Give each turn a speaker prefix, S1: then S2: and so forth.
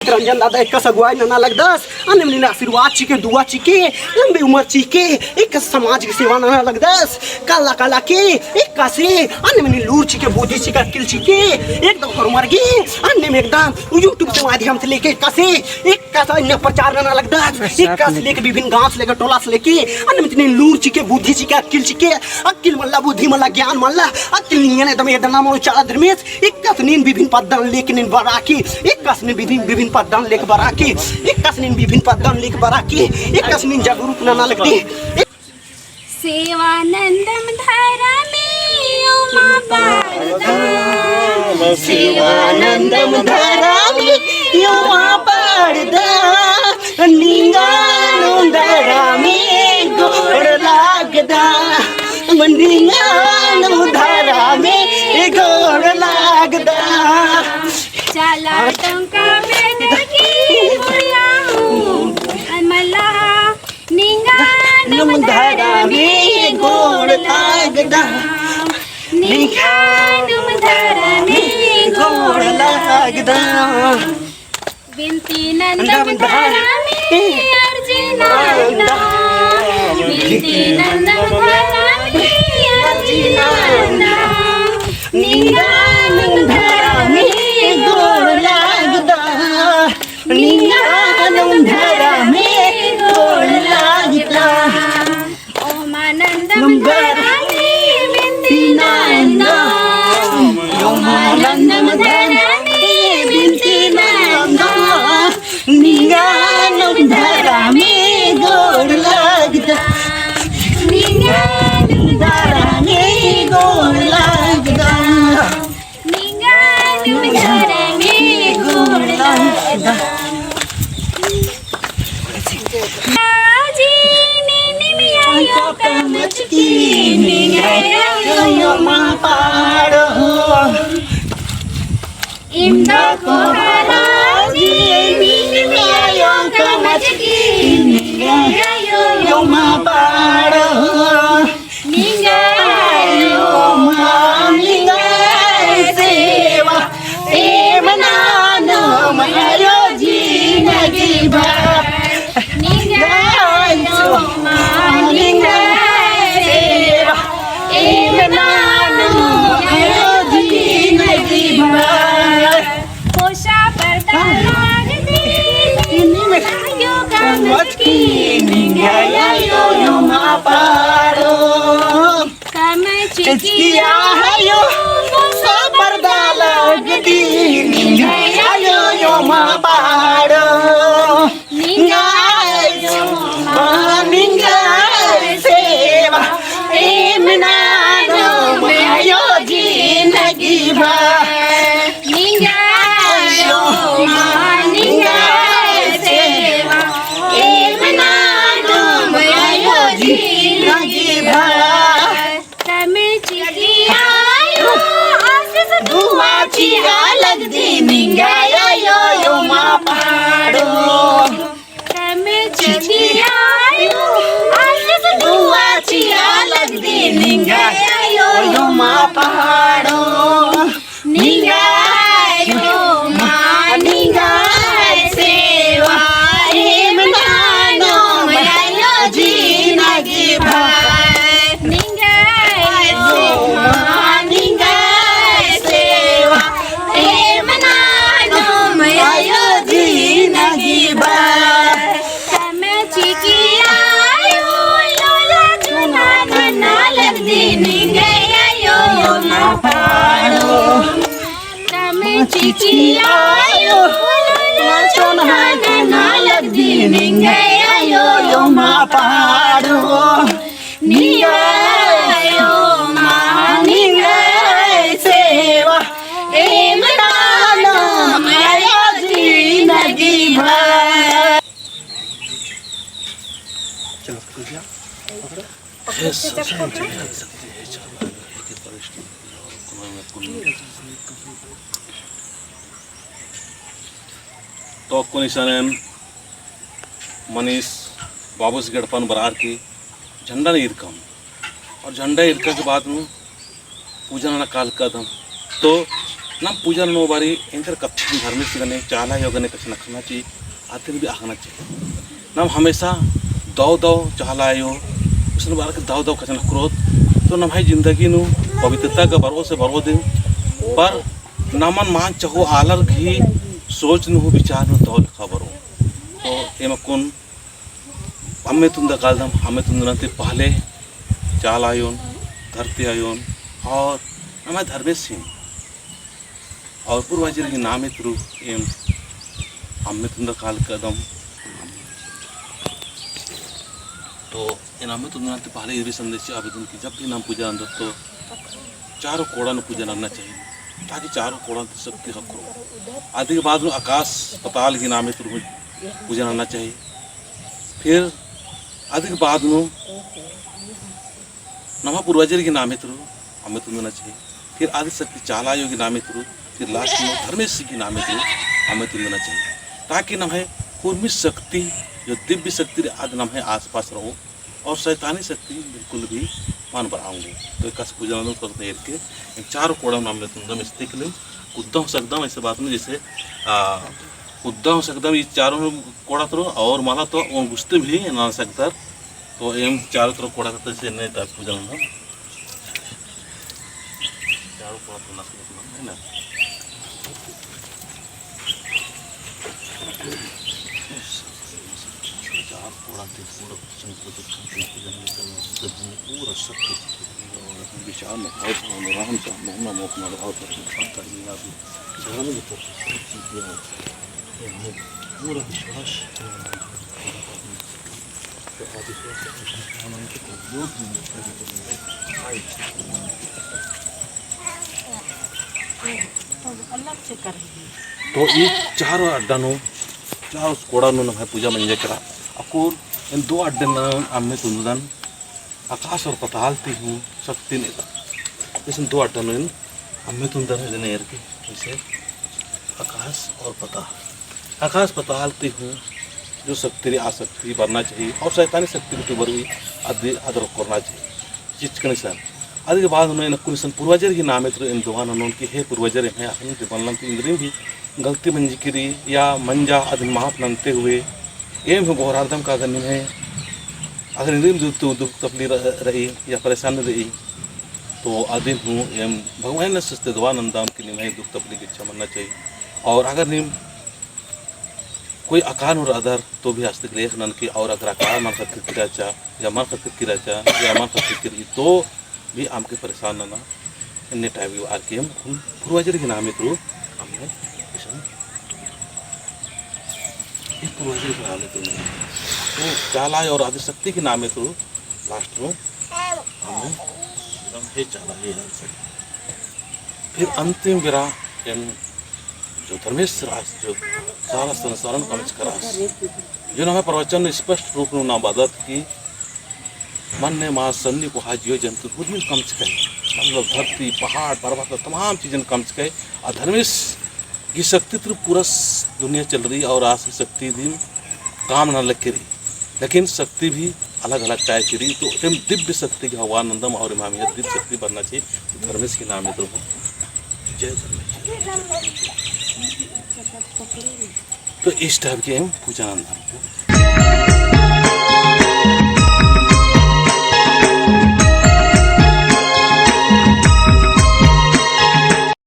S1: रंजन दादा एक सगुआई नना लगदस अन्य मनी आशीर्वाद चिके दुआ चिके लंबी उम्र चिके एक समाज की सेवा नना लगदस काला काला के एक कासे अन्य मनी लूर चिके बुद्धि चिका किल चिके एक दो मर गए अन्य में एकदम यूट्यूब के माध्यम से लेके कासे एक कासा अन्य प्रचार नना लगदस एक कासे लेके विभिन्न गांव से लेकर टोला से लेके अन्य में लूर चिके बुद्धि चिका किल चिके अकिल मल्ला बुद्धि मल्ला ज्ञान मल्ला अकिल नियन एकदम एकदम मोर चाला धर्मेश एक कासनीन विभिन्न पदन लेके निन बराकी एक कासनीन विभिन्न पदन लेके बराकी एक कासनीन विभिन्न पदन लेके बराकी एक कासनीन जागरूक नना लगती
S2: सेवानंदम धारा में उमा पारदा
S1: सेवानंदम धारा में उमा पारदा निंगानो धारा में गोड़ लागदा निंगानो धारा में गोड़ लागदा
S2: चला टंका में लगी हुआ हूँ अमला निंगानो धारा में गोड़ लागदा निंगानो धारा में गोड़
S1: लागदा
S2: बिनती नंदम धारा में अर्जी नंदा बिनती नंदम धारा में अर्जी नंदा निंगानो धारा में गोड़ लागदा निंगानो धारा में गोड़ लागदा ओम आनंदम धारा में बिनती नंदा ओम आनंदम धारा में बिनती नंदा
S1: निंगानो धारा में गोड़ लागदा
S2: निंगानो धारा में गोड़ लागदा निंगानो धारा में गोड़ लागदा इंदा को हराजी निमिया कमचकी निगायो मा पाड़ो निगायो मा निगाय सेवा ए मनानो मायो जिंदगी भर निगायो मा निगाय सेवा ए मनानो मायो जिंदगी भर चिचियायो चोना ना लगदी निंगायो यो मा पाड़ो निंगायो मा निंगाय सेवा ए मनानो मायो जिंदगी भर
S3: तो कोनिशान मनीष बाबू से गड़पन बरार की झंडा नहीं इरकम और झंडा इरका के बाद में पूजा ना काल कदम तो नम पूजा नो बारी इंटर कथन धर्म से गने चाला योगने कछन खाना चाहिए आते भी आना चाहिए नम हमेशा दौ दौ चालायो उसने बार के दौ दौ कछन क्रोध तो नम है जिंदगी नु पवित्रता का बरो से बरो दिन पर नमन मान चाहो आलर घी सोच नु विचार नु दौल खबरो तो एम कौन हमें तुंदा कालदम हमें तुंदनते पहले चाल आयोन धरती आयोन और हमें धर्मेश सिंह और पूर्वजर ही नाम तुरु एम हमें तुंदा काल कदम तो इन हमें तुंदनते पहले ये भी संदेश आवेदन की जब भी नाम पूजा अंदर तो चारों कोड़ा न पूजा करना चाहिए ताकि चारों कोड़ा शक्ति हक करो आदि के बाद में आकाश पताल की नाम तुरु पूजा करना चाहिए फिर अधिक बाद में नमा पूर्वजर की नामे थ्रू हमें तुम देना चाहिए फिर आदि शक्ति चालायो की नामे थ्रू फिर लास्ट में धर्मेश की नामे थ्रू हमें तुम देना चाहिए ताकि नम है कूर्मी शक्ति जो दिव्य शक्ति आदि नम है आसपास रहो और शैतानी शक्ति बिल्कुल भी मान बढ़ाऊंगे तो एक पूजा करते के इन चारों कोड़ा नाम में तुम स्थित लो उद्धम सकदम ऐसे बात में जैसे उद्धम सकदम ये चारों कोड़ा तो और माला तो घुसते भी ना सकता तो एम चारों तरफ कोड़ा करते से नहीं था पूजा में चारों कोड़ा तो है ना चार कोड़ा थे पूरा शक्ति विचार में राम का मोहना मोकना भाव पूरा विश्वास तो ये चारों अड्डा चारों कोड़ा है पूजा मंजे करा अकुर इन दो अड्डे आम्हे तुंदन आकाश और पताल ती हूँ शक्ति नेता इस दो अड्डा आम्हे तुंदन है नेर के जैसे आकाश और पताल आकाश पताल ती हूँ जो शक्ति आसक्ति बढ़ना चाहिए और शैतानी शक्ति के ऊपर भी आदर करना चाहिए चीज कनेक्शन अदे के बाद उन्होंने कुछ पूर्वजर की नाम है इन दुआन उन्होंने कि हे पूर्वजर हैं अहम के बनलम की इंद्रियों भी गलती मंजी करी या मंजा अदन माफ ननते हुए एम हो गौरार्दम का अगर है अगर इंद्रियों दुख तकली रही या परेशान रही तो आदिम हूँ एम भगवान ने सस्ते दुआनंदाम की निमाई दुख तकली की इच्छा मनना चाहिए और अगर निम कोई अकान और अदर तो भी हस्तक लेख नन की और अगर अकाल मन खत किरा चा या मन खत किरा चा या मन खत किरी तो भी आम के परेशान ना इन टाइप आर के हम पूर्वजर के नाम थ्रू हमने पूर्वजर के नाम थ्रू तो चाला और आदिशक्ति के नाम थ्रू लास्ट में हमने एकदम हे चाला हे फिर अंतिम विरा जो धर्मेश राज जो सारा संसारण कमच करास जो हमें प्रवचन स्पष्ट रूप में नाबादत की मन ने माँ सन्नी को हाजियो जंतु खुद में कमच कहे मतलब धरती पहाड़ पर्वत तमाम चीज़ें कमच कहे और धर्मेश की शक्ति तो पूरा दुनिया चल रही और आज की शक्ति भी काम न लग रही लेकिन शक्ति भी अलग अलग टाइप की रही तो एकदम दिव्य शक्ति के हवानंदम और इमामियत दिव्य शक्ति बनना चाहिए तो धर्मेश के नाम है तो जय धर्मेश तो इस टाइप के हम पूजा